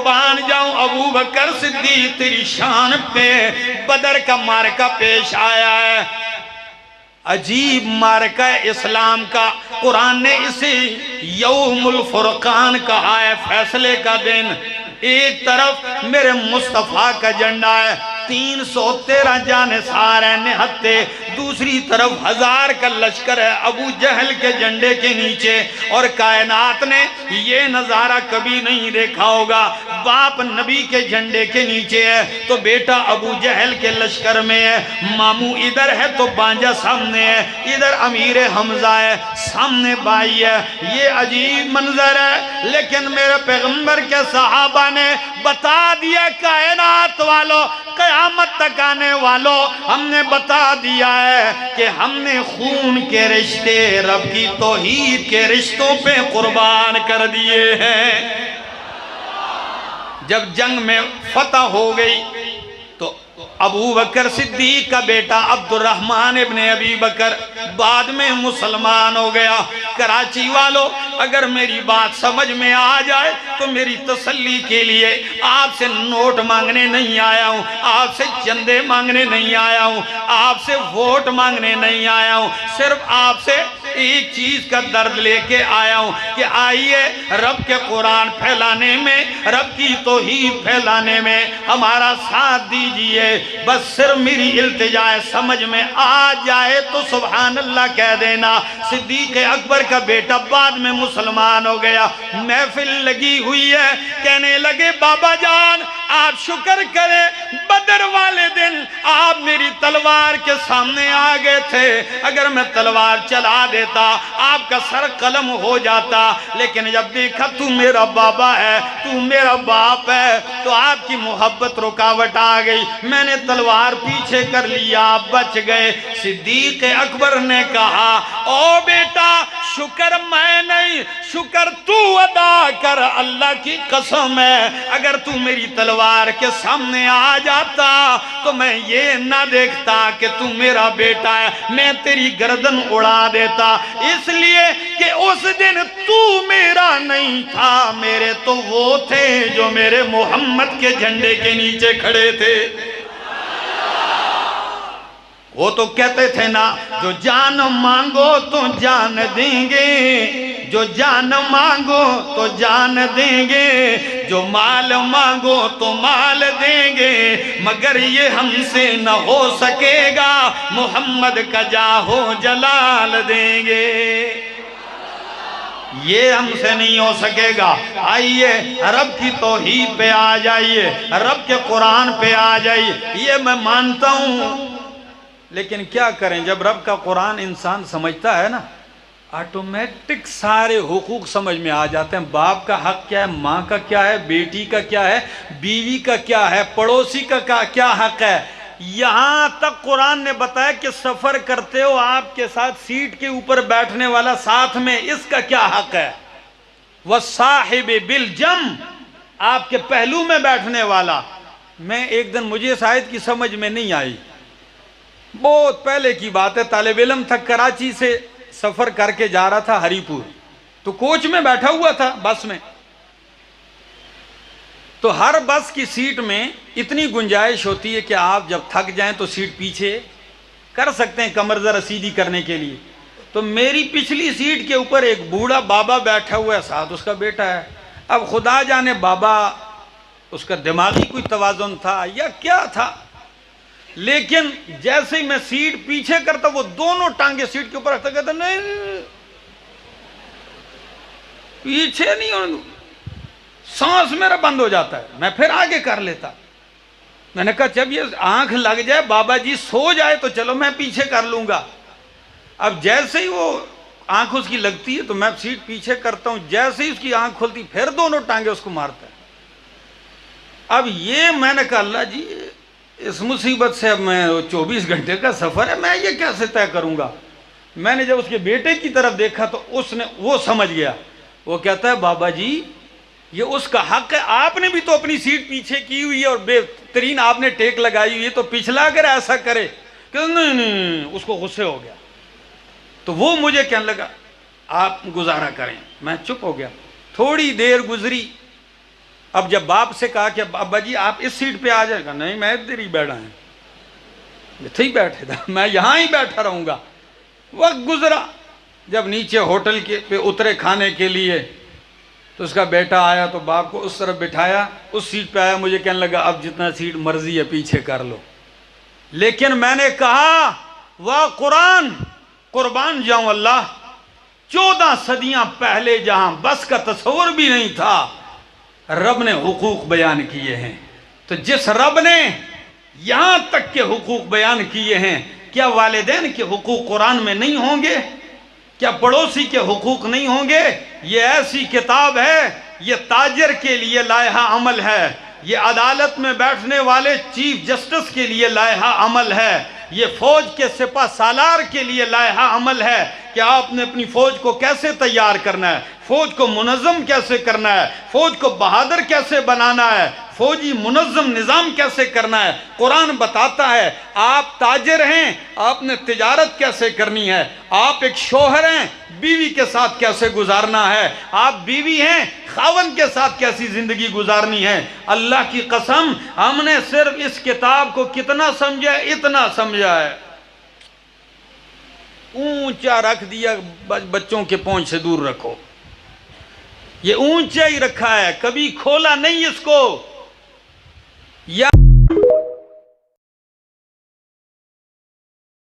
قربان جاؤں ابو بکر صدیق تیری شان پہ بدر کا معرکہ پیش آیا ہے، عجیب معرکہ اسلام کا، قرآن نے اسے یوم الفرقان کہا ہے، فیصلے کا دن۔ ایک طرف میرے مصطفیٰ کا جھنڈا ہے، 313 جانثار ہیں نہتے، دوسری طرف 1000 کا لشکر ہے ابو جہل کے جھنڈے کے نیچے، اور کائنات نے یہ نظارہ کبھی نہیں دیکھا ہوگا، باپ نبی کے جھنڈے کے نیچے ہے تو بیٹا ابو جہل کے لشکر میں ہے، ماموں ادھر ہے تو بانجا سامنے ہے، ادھر امیر حمزہ ہے، سامنے بائی ہے، یہ عجیب منظر ہے، لیکن میرے پیغمبر کے صحابہ نے بتا دیا کائنات والوں، قیامت تک آنے والوں، ہم نے بتا دیا ہے کہ ہم نے خون کے رشتے رب کی توحید کے رشتوں پہ قربان کر دیے ہیں۔ جب جنگ میں فتح ہو گئی تو ابو بکر صدیق کا بیٹا عبد الرحمن ابن ابی بکر بعد میں مسلمان ہو گیا۔ کراچی والوں اگر میری بات سمجھ میں آ جائے تو میری تسلی کے لیے آپ سے نوٹ مانگنے نہیں آیا ہوں، آپ سے چندے مانگنے نہیں آیا ہوں، آپ سے ووٹ مانگنے نہیں آیا ہوں، صرف آپ سے ایک چیز کا درد لے کے آیا ہوں کہ آئیے رب کے قرآن پھیلانے میں، رب کی توحید پھیلانے میں ہمارا ساتھ دیجئے۔ بس صرف میری التجا ہے، سمجھ میں آ جائے تو سبحان اللہ کہہ دینا۔ صدیق اکبر کا بیٹا بعد میں مسلمان ہو گیا، محفل لگی ہوئی ہے، کہنے لگے بابا جان آپ شکر کریں، بدر والے دن آپ میری تلوار کے سامنے آ گئے تھے، اگر میں تلوار چلا دیتا آپ کا سر قلم ہو جاتا، لیکن جب دیکھا تو میرا بابا ہے، تو میرا باپ ہے، تو آپ کی محبت رکاوٹ آ گئی، میں نے تلوار پیچھے کر لیا، آپ بچ گئے۔ صدیق اکبر نے کہا او بیٹا شکر میں نہیں، شکر تو ادا کر، اللہ کی قسم ہے اگر تو میری تلوار کے سامنے آ جاتا تو میں یہ نہ دیکھتا کہ تو میرا بیٹا ہے، میں تیری گردن اڑا دیتا، اس لیے کہ اس دن تو میرا نہیں تھا، میرے تو وہ تھے جو میرے محمد کے جھنڈے کے نیچے کھڑے تھے۔ وہ تو کہتے تھے نا جو جان مانگو تو جان دیں گے، جو جان مانگو تو جان دیں گے، جو مال مانگو تو مال دیں گے، مگر یہ ہم سے نہ ہو سکے گا، محمد کا جاہو جلال دیں گے، یہ ہم سے نہیں ہو سکے گا۔ آئیے رب کی توحید پہ آ جائیے، رب کے قرآن پہ آ جائیے، یہ میں مانتا ہوں، لیکن کیا کریں جب رب کا قرآن انسان سمجھتا ہے نا آٹومیٹک سارے حقوق سمجھ میں آ جاتے ہیں، باپ کا حق کیا ہے، ماں کا کیا ہے، بیٹی کا کیا ہے، بیوی کا کیا ہے، پڑوسی کا کیا حق ہے۔ یہاں تک قرآن نے بتایا کہ سفر کرتے ہو آپ کے ساتھ سیٹ کے اوپر بیٹھنے والا ساتھ میں اس کا کیا حق ہے، وَالصَّاحِبِ بِالْجَنْبِ، آپ کے پہلو میں بیٹھنے والا۔ میں ایک دن مجھے اس آیت کی سمجھ میں نہیں آئی، بہت پہلے کی بات ہے، طالب علم تھا، کراچی سے سفر کر کے جا رہا تھا ہری پور، تو کوچ میں بیٹھا ہوا تھا بس میں، تو ہر بس کی سیٹ میں اتنی گنجائش ہوتی ہے کہ آپ جب تھک جائیں تو سیٹ پیچھے کر سکتے ہیں کمر ذرا سیدھی کرنے کے لیے۔ تو میری پچھلی سیٹ کے اوپر ایک بوڑھا بابا بیٹھا ہوا ہے، ساتھ اس کا بیٹا ہے۔ اب خدا جانے بابا اس کا دماغی کوئی توازن تھا یا کیا تھا، لیکن جیسے ہی میں سیٹ پیچھے کرتا وہ دونوں ٹانگیں سیٹ کے اوپر رکھتا، کہتا نہیں پیچھے نہیں، سانس میرا بند ہو جاتا ہے، میں پھر آگے کر لیتا۔ میں نے کہا جب یہ آنکھ لگ جائے بابا جی سو جائے تو چلو میں پیچھے کر لوں گا۔ اب جیسے ہی وہ آنکھ اس کی لگتی ہے تو میں سیٹ پیچھے کرتا ہوں، جیسے ہی اس کی آنکھ کھلتی پھر دونوں ٹانگیں اس کو مارتا ہے۔ اب یہ میں نے کہا اللہ جی اس مصیبت سے اب میں 24 گھنٹے کا سفر ہے، میں یہ کیسے طے کروں گا۔ میں نے جب اس کے بیٹے کی طرف دیکھا تو اس نے وہ سمجھ گیا، وہ کہتا ہے بابا جی یہ اس کا حق ہے، آپ نے بھی تو اپنی سیٹ پیچھے کی ہوئی ہے اور بہترین آپ نے ٹیک لگائی ہوئی ہے، تو پچھلا اگر ایسا کرے کہ نہیں، اس کو غصے ہو گیا۔ تو وہ مجھے کہنے لگا آپ گزارا کریں، میں چپ ہو گیا۔ تھوڑی دیر گزری اب جب باپ سے کہا کہ ابا جی آپ اس سیٹ پہ آ جائے گا، نہیں میں ادھر ہی بیٹھا ہے، تھے ہی بیٹھے تھا، میں یہاں ہی بیٹھا رہوں گا۔ وقت گزرا، جب نیچے ہوٹل کے پہ اترے کھانے کے لیے تو اس کا بیٹا آیا تو باپ کو اس طرف بٹھایا، اس سیٹ پہ آیا، مجھے کہنے لگا اب جتنا سیٹ مرضی ہے پیچھے کر لو۔ لیکن میں نے کہا واہ قرآن، قربان جاؤں اللہ، 14 صدیاں پہلے جہاں بس کا تصور بھی نہیں تھا، رب نے حقوق بیان کیے ہیں۔ تو جس رب نے یہاں تک کے حقوق بیان کیے ہیں، کیا والدین کے حقوق قرآن میں نہیں ہوں گے؟ کیا پڑوسی کے حقوق نہیں ہوں گے؟ یہ ایسی کتاب ہے، یہ تاجر کے لیے لائحہ عمل ہے، یہ عدالت میں بیٹھنے والے چیف جسٹس کے لیے لائحہ عمل ہے، یہ فوج کے سپہ سالار کے لیے لائحہ عمل ہے کہ آپ نے اپنی فوج کو کیسے تیار کرنا ہے، فوج کو منظم کیسے کرنا ہے، فوج کو بہادر کیسے بنانا ہے، فوجی منظم نظام کیسے کرنا ہے۔ قرآن بتاتا ہے آپ تاجر ہیں، آپ نے تجارت کیسے کرنی ہے، آپ ایک شوہر ہیں، بیوی کے ساتھ کیسے گزارنا ہے، آپ بیوی ہیں، خاوند کے ساتھ کیسی زندگی گزارنی ہے۔ اللہ کی قسم ہم نے صرف اس کتاب کو کتنا سمجھا ہے؟ اتنا سمجھا ہے، اونچا رکھ دیا، بچوں کے پہنچ سے دور رکھو، یہ اونچا ہی رکھا ہے، کبھی کھولا نہیں اس کو۔ یا